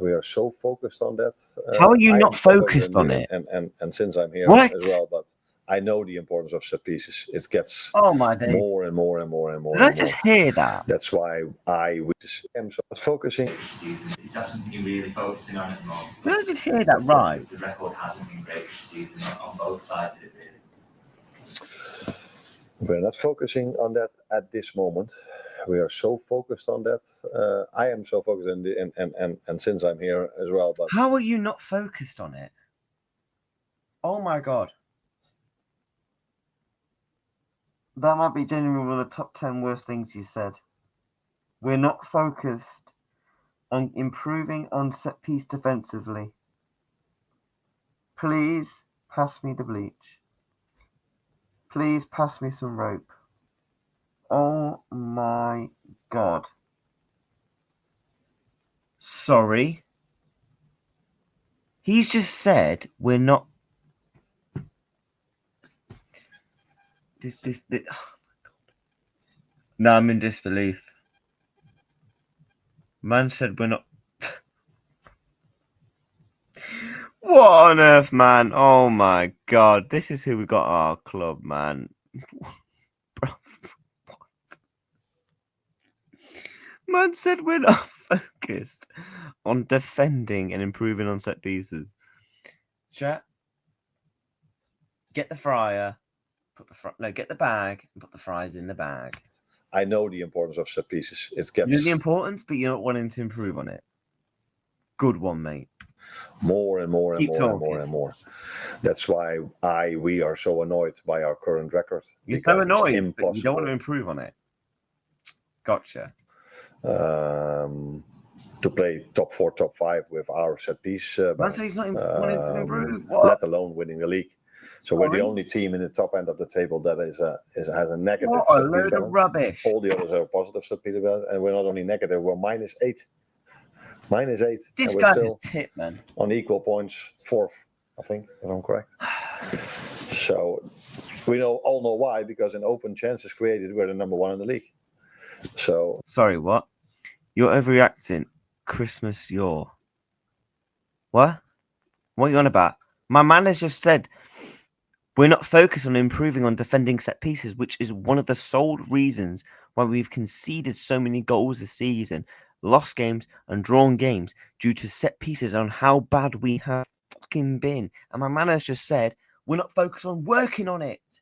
We are so focused on that. How are you I not am so focused on it? And since I'm here What? as well, but I know the importance of set pieces. It gets Oh my days! more and more. Did I just hear that? That's why I am so focusing. This season, is that something you're really focusing on at the moment? Did I just hear that right? The record hasn't been great this season on both sides of it, really. We're not focusing on that at this moment. We are so focused on that. I am so focused, and since I'm here as well. But How are you not focused on it? Oh my god. That might be genuinely one of the top 10 worst things you said. We're not focused on improving on set piece defensively. Please pass me the bleach. Please pass me some rope. Oh my god. Sorry. He's just said we're not. This. Oh my god. No, I'm in disbelief. Man said we're not. What on earth, man? Oh my god. This is who we got at our club, man. Bro, what? Man said we're not focused on defending and improving on set pieces. Chat. Get the fryer. Get the bag and put the fries in the bag. I know the importance of set pieces. It You know gets the importance, but you're not wanting to improve on it. Good one, mate. more and more. Keep talking. That's why we are so annoyed by our current record. You're because so it's annoyed, but you impossible don't want to improve on it. Gotcha. to play top 4, top 5 with our set piece. Man said he's not wanting to improve. let alone winning the league. So we're the Sorry? only team in the top end of the table that has a negative What a set piece load of balance. rubbish. All the others are positive set piece balance, and we're not only negative, we're -8. -8. This and we're guy's still a tip, man. on equal points, 4th, I think, if I'm correct. So we all know why, because in open chances created, we're the number 1 in the league. So Sorry, what? You're overreacting. Christmas, you're. What? What are you on about? My man has just said we're not focused on improving on defending set pieces, which is one of the sole reasons why we've conceded so many goals this season, lost games and drawn games due to set pieces on how bad we have fucking been. And my man has just said we're not focused on working on it.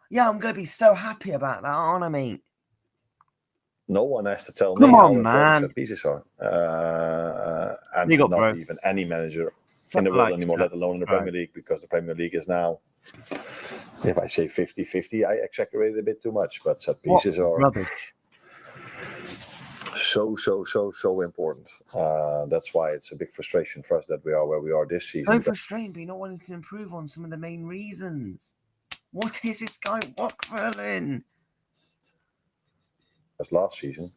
Yeah, I'm going to be so happy about that, aren't I, mate? no one has to tell Come me on, how important man. set pieces are. And Big up, not bro. even any manager Slap in the the world likes, anymore, chat, let alone in the subscribe. Premier League, because the Premier League is now, if I say 50-50, I exaggerated a bit too much, but set What pieces are rubbish. so important. That's why it's a big frustration for us that we are where we are this season. So frustrating, but you're not wanting to improve on some of the main reasons. What is this guy waffling? As last season,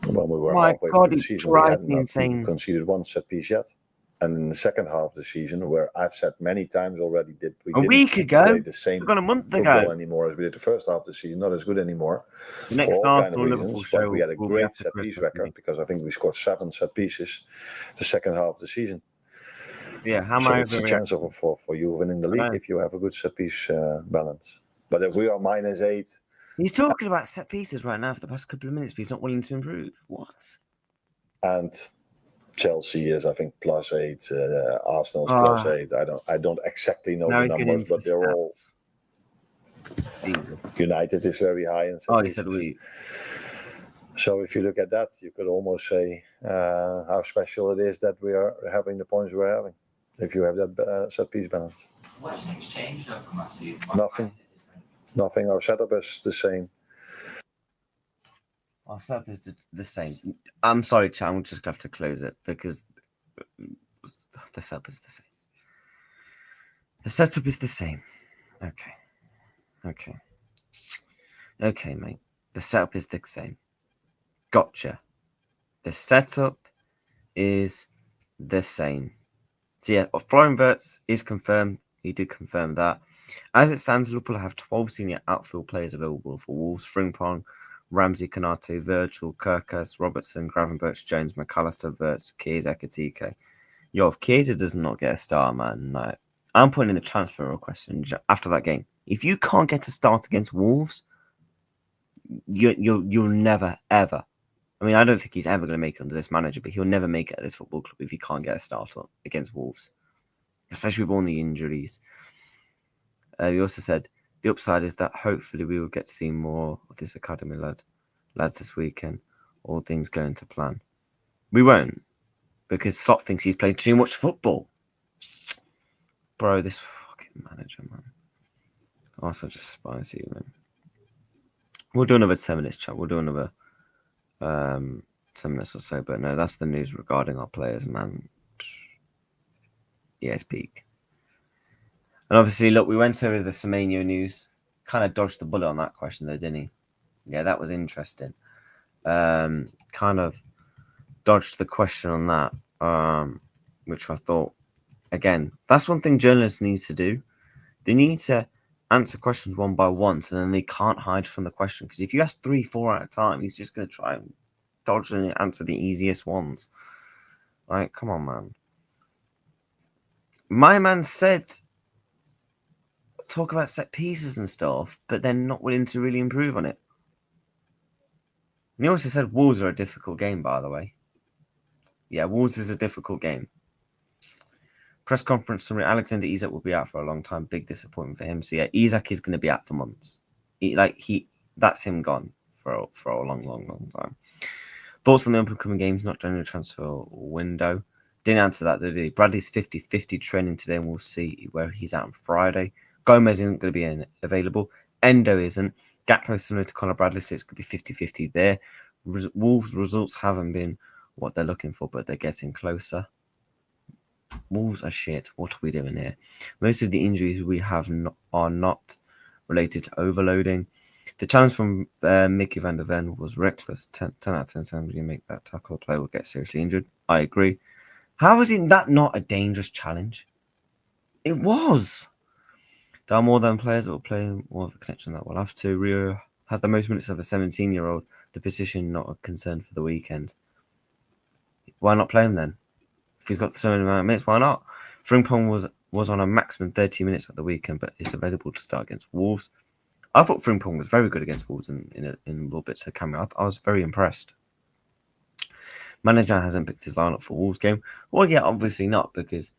when we were My halfway God, through the it season, we drives had me not insane. even conceded one set piece yet. And in the second half of the season, where I've said many times already that we A didn't week ago? play the same We've got a month football ago. anymore as we did the first half of the season, not as good anymore. The next For all kind of Arsenal Liverpool reasons, show but we had a will be great after set piece Christmas, record maybe. because I think we scored 7 set pieces the second half of the season. Yeah, how am So I it's a chance overreacting? for you winning the I league know. if you have a good set piece balance. But if we are -8, He's talking about set pieces right now for the past couple of minutes, but he's not willing to improve. What? and Chelsea is, I think, +8, Arsenal's Ah. +8. I don't exactly know Now the he's getting numbers, into but they're all. stats. Jesus. United is very high in set Oh, he pieces. said we. So if you look at that, you could almost say how special it is that we are having the points we're having. If you have that set piece balance, What do you think's changed though from last season? Nothing. Nothing. Our setup is the same. Our setup is the same. I'm sorry, chat. I'm just going to have to close it because the setup is the same. The setup is the same. Okay. Okay, mate. The setup is the same. Gotcha. The setup is the same. So yeah, Florian Wirtz is confirmed. He did confirm that. As it stands, Liverpool have 12 senior outfield players available for Wolves: Frimpong, Ramsey, Konate, Virgil, Kirkus, Robertson, Gravenberch, Jones, McAllister, Wirtz, Chiesa, Ekitike. Yo, if Chiesa does not get a start, man, no. I'm putting in the transfer request after that game. If you can't get a start against Wolves, you'll never, ever. I mean, I don't think he's ever going to make it under this manager, but he'll never make it at this football club if he can't get a start against Wolves, especially with all the injuries. He also said the upside is that hopefully we will get to see more of this academy lads this weekend, all things going to plan. We won't, because Slot thinks he's played too much football. Bro, this fucking manager, man. Also just spicy, man. We'll do another 10 minutes, chat. We'll do another 10 minutes or so. But no, that's the news regarding our players, man. Yeah, it's peak. And obviously, look, we went over the Semenyo news. Kind of dodged the bullet on that question, though, didn't he? Yeah, that was interesting. Kind of dodged the question on that, which I thought, again, that's one thing journalists need to do. They need to answer questions one by one, so then they can't hide from the question. Because if you ask 3-4 at a time, he's just going to try and dodge and answer the easiest ones. Right? Come on, man. My man said talk about set pieces and stuff, but they're not willing to really improve on it. And he also said Wolves are a difficult game, by the way. Yeah, Wolves is a difficult game. Press conference summary: Alexander Isak will be out for a long time. Big disappointment for him. So yeah, Isak is going to be out for months. That's him gone for a long time. Thoughts on the upcoming games, not during the transfer window. Didn't answer that, did he? Bradley's 50-50 training today, and we'll see where he's at on Friday. Gomez isn't going to be available. Endo isn't. Gakpo similar to Conor Bradley, so it's going to be 50-50 there. Wolves' results haven't been what they're looking for, but they're getting closer. Wolves are shit. What are we doing here? Most of the injuries we have are not related to overloading. The challenge from Mickey van der Ven was reckless. 10 out of 10 times you make that tackle, the player will get seriously injured. I agree. How is that not a dangerous challenge? It was. There are more than players that will play more of a connection that will have to. Rio has the most minutes of a 17-year-old. The position not a concern for the weekend. Why not play him then? If he's got so many amount of minutes, why not? Frimpong was on a maximum 30 minutes at the weekend, but is available to start against Wolves. I thought Frimpong was very good against Wolves in little bits of camera. I was very impressed. Manager hasn't picked his lineup for Wolves game. Well, yeah, obviously not, because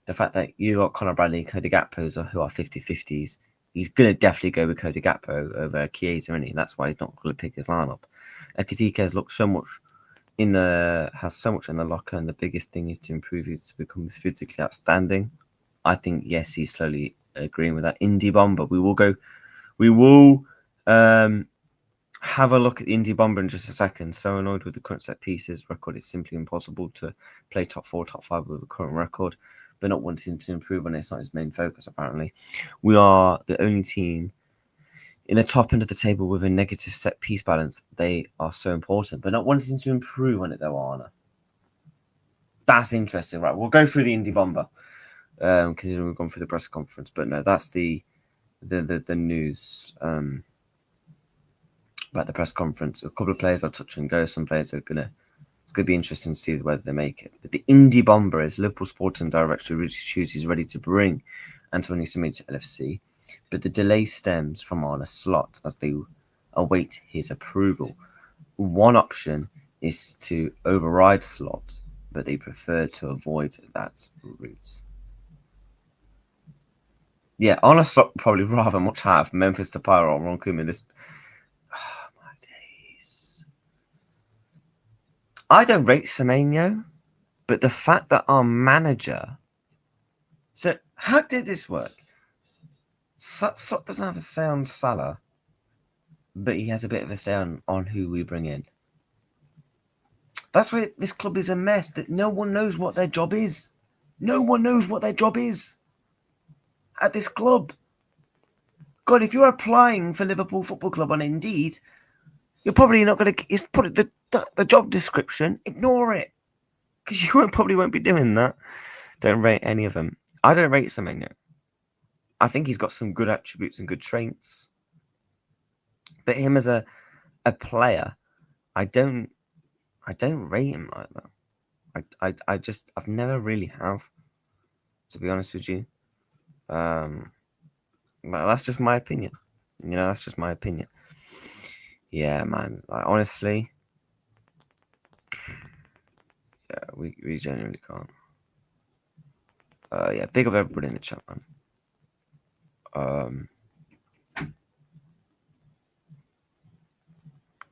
the fact that you got Conor Bradley and Cody Gakpo who are 50-50s, he's going to definitely go with Cody Gakpo over Chiesa, isn't he? That's why he's not going to pick his lineup. Ekitike has looked so much has so much in the locker, and the biggest thing is to improve is to become physically outstanding. I think, yes, he's slowly agreeing with that. Indie Bomber, we will have a look at the Indie Bomber in just a second. So annoyed with the current set pieces record. It's simply impossible to play top 4, top 5 with the current record, but not wanting to improve on it's not his main focus, apparently. We are the only team in the top end of the table with a negative set piece balance. They are so important, but not wanting to improve on it, though, Arna. That's interesting, right? We'll go through the Indie Bomber because we've gone throug't the press conference, but no, that's the news about the press conference. A couple of players are touch and go. Some players are it's gonna be interesting to see whether they make it. But the Indie Bomber is Liverpool Sporting Director Richard Hughes is ready to bring Antonio Semenyo to LFC, but the delay stems from Arne Slot as they await his approval. One option is to override Slot, but they prefer to avoid that route. Yeah, Arne Slot probably rather much have Memphis Depay or Ron Koeman this. Oh, my days. I don't rate Semenyo, but the fact that our manager. So, how did this work? Slot doesn't have a say on Salah, but he has a bit of a say on who we bring in. That's why this club is a mess, that no one knows what their job is. No one knows what their job is at this club. God, if you're applying for Liverpool Football Club on Indeed, you're probably not going to... It's put the job description. Ignore it. Because you probably won't be doing that. Don't rate any of them. I don't rate Semenyo. I think he's got some good attributes and good traits. But him as a player, I don't rate him like that. I've never really have, to be honest with you. Well, that's just my opinion. That's just my opinion. Yeah, man. Honestly, yeah, we genuinely can't. Yeah, big of everybody in the chat, man.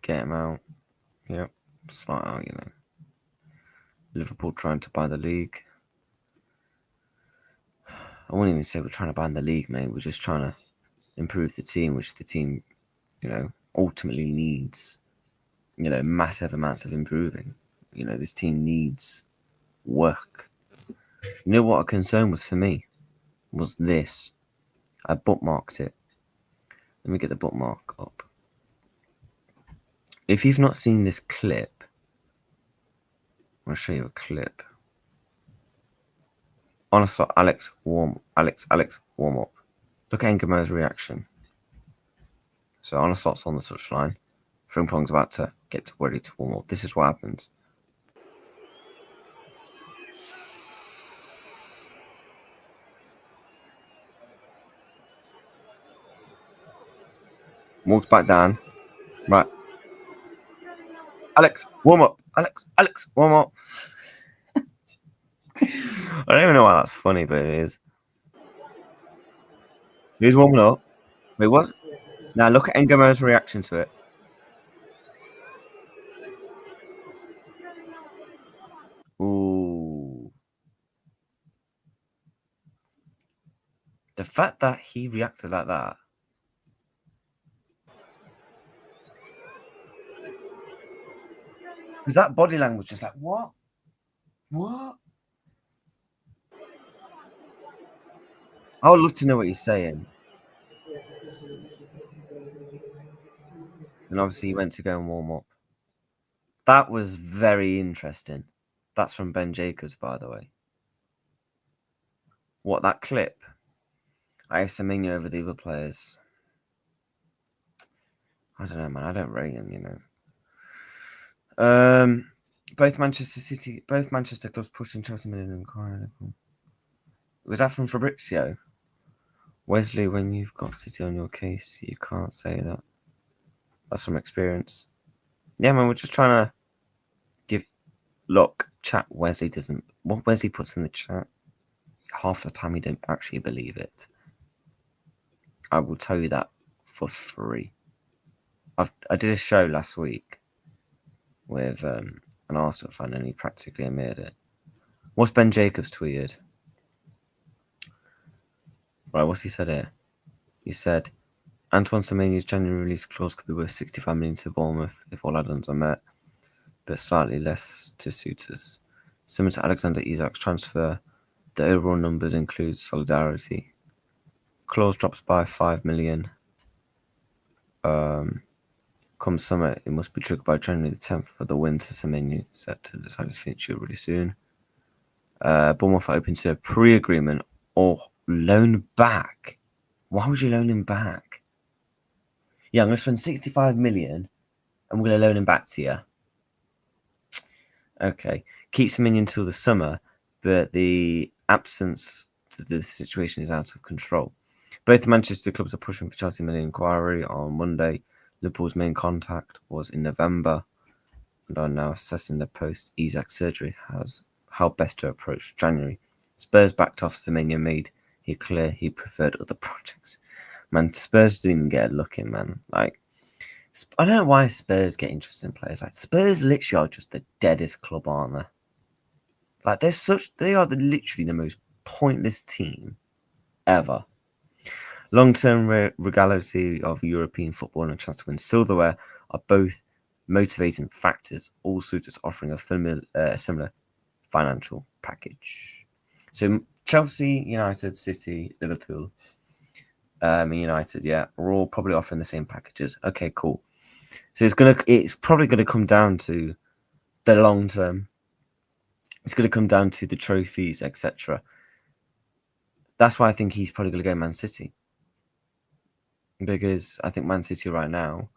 Get him out. Yep, slot out. Liverpool trying to buy the league. I wouldn't even say we're trying to buy the league, mate. We're just trying to improve the team, which the team, ultimately needs, massive amounts of improving. This team needs work. You know what a concern was for me? Was this. I bookmarked it. Let me get the bookmark up. If you've not seen this clip, I'll show you a clip. Honestly, Alex warm up. Look at Engamo's reaction. So Onslaugh's on the touchline. Frimpong's about to get ready to warm up. This is what happens. Walks back down. Right. Alex, warm up. Alex, warm up. I don't even know why that's funny, but it is. So he's warming up. Wait, what? Now look at Engamo's reaction to it. Ooh. The fact that he reacted like that. Because that body language is like, what? What? I would love to know what he's saying. And obviously, he went to go and warm up. That was very interesting. That's from Ben Jacobs, by the way. What, that clip? I have Semenyo over the other players. I don't know, man. I don't rate him, you know. Both Manchester clubs pushing Chelsea million inquiry. Was that from Fabrizio? Wesley, when you've got City on your case, you can't say that. That's from experience. Yeah, man, we're just trying to look, chat. Wesley doesn't. What Wesley puts in the chat, half the time he don't actually believe it. I will tell you that for free. I did a show last week with an Arsenal fan, and he practically admitted it. What's Ben Jacobs tweeted? Right, what's he said here? He said, Antoine Semenyo's January release clause could be worth 65 million to Bournemouth if all add-ons are met, but slightly less to suitors. Similar to Alexander Isak's transfer, the overall numbers include solidarity. Clause drops by 5 million. Come summer, it must be triggered by January the 10th for the win to Semenyo, set to decide his future really soon. Bournemouth are open to a pre-agreement or loan back. Why would you loan him back? Yeah, I'm going to spend 65 million and we're going to loan him back to you. Okay. Keep Semenyo until the summer, but the absence to the situation is out of control. Both Manchester clubs are pushing for Chelsea million inquiry on Monday. Liverpool's main contact was in November and are now assessing the post-Isak surgery as how best to approach January. Spurs backed off Semenyo, made it clear he preferred other projects. Man, Spurs didn't even get a look in, man. Like, I don't know why Spurs get interested in players. Like, Spurs literally are just the deadest club, aren't they? Like, they are literally the most pointless team ever. Long-term regality of European football and a chance to win silverware are both motivating factors, all suitors offering a similar financial package. So Chelsea, United, City, Liverpool, United, yeah, we're all probably offering the same packages. Okay, cool. So it's probably gonna come down to the long term. It's gonna come down to the trophies, etc. That's why I think he's probably gonna go Man City. Because I think Man City right now,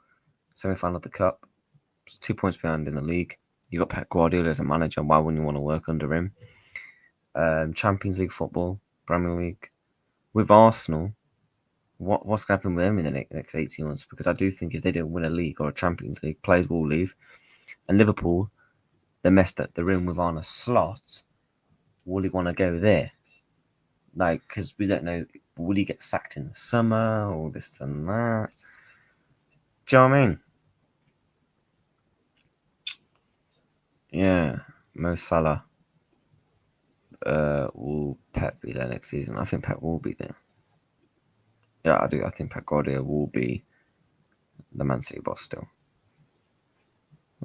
semi-final of the Cup, 2 points behind in the league. You got Pep Guardiola as a manager. Why wouldn't you want to work under him? Champions League football, Premier League. With Arsenal, what's going to happen with them in the next 18 months? Because I do think if they don't win a league or a Champions League, players will leave. And Liverpool, they messed up. They're in with Arne Slot. Will he want to go there? Like, because we don't know, will he get sacked in the summer or this and that? Do you know what I mean? Yeah, Mo Salah. Will Pep be there next season? I think Pep will be there. Yeah, I do. I think Pep Guardiola will be the Man City boss still.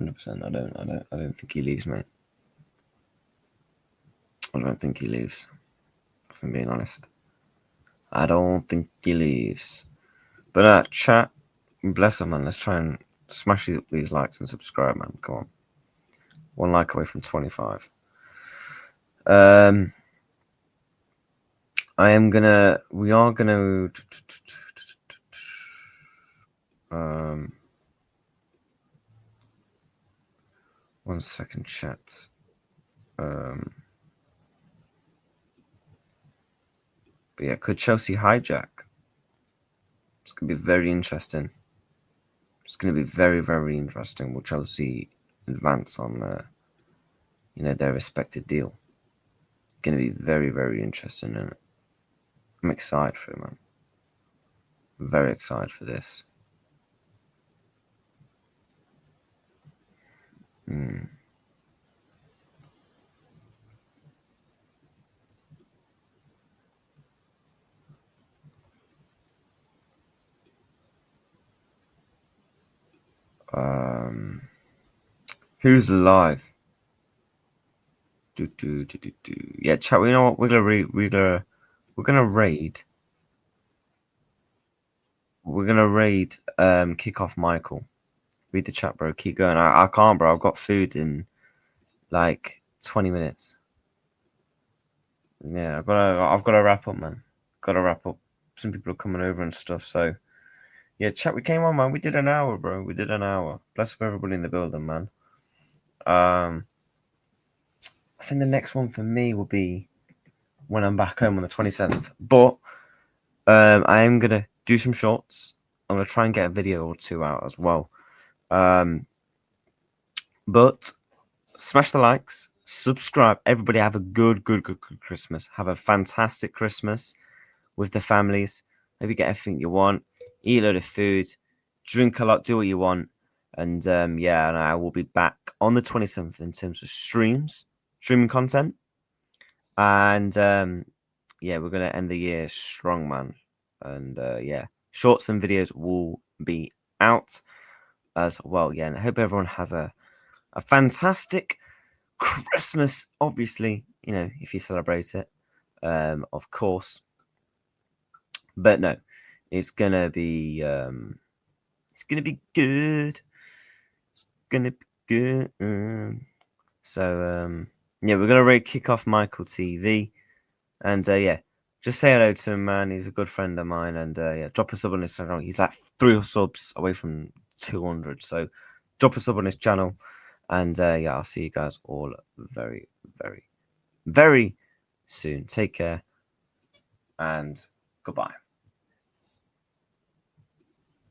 100%. I don't think he leaves, mate. I don't think he leaves. If I'm being honest, I don't think he leaves. But chat, bless him, man. Let's try and smash these likes and subscribe, man. Come on, 1 like away from 25. We are gonna. 1 second, chat. But yeah, could Chelsea hijack? It's gonna be very interesting. It's gonna be very, very interesting. Will Chelsea advance on their respected deal? Gonna be very, very interesting, and I'm excited for it, man. I'm very excited for this. Who's live? Yeah, chat. You know what? We're gonna raid We're gonna raid kick off Michael. Read the chat, bro. Keep going. I can't, bro. I've got food in like 20 minutes. Yeah, I've gotta wrap up, man. Gotta wrap up. Some people are coming over and stuff. So yeah, chat. We came on, man. We did an hour, bro. We did an hour. Bless up everybody in the building, man. I think the next one for me will be when I'm back home on the 27th. But I am gonna do some shorts. I'm gonna try and get a video or two out as well. But smash the likes, subscribe. Everybody have a good Christmas. Have a fantastic Christmas with the families. Maybe get everything you want. Eat a load of food. Drink a lot. Do what you want. And yeah, and I will be back on the 27th in terms of streaming content. And yeah, we're gonna end the year strong, man. And yeah, shorts and videos will be out as well. Yeah, and I hope everyone has a fantastic Christmas. Obviously, you know, if you celebrate it, of course. But no, it's gonna be good. It's gonna be good. So yeah, we're gonna kick off Michael TV, and yeah, just say hello to him, man. He's a good friend of mine, and yeah, drop a sub on his channel. He's like 3 subs away from 200, so drop a sub on his channel, and yeah, I'll see you guys all very, very, very soon. Take care, and goodbye.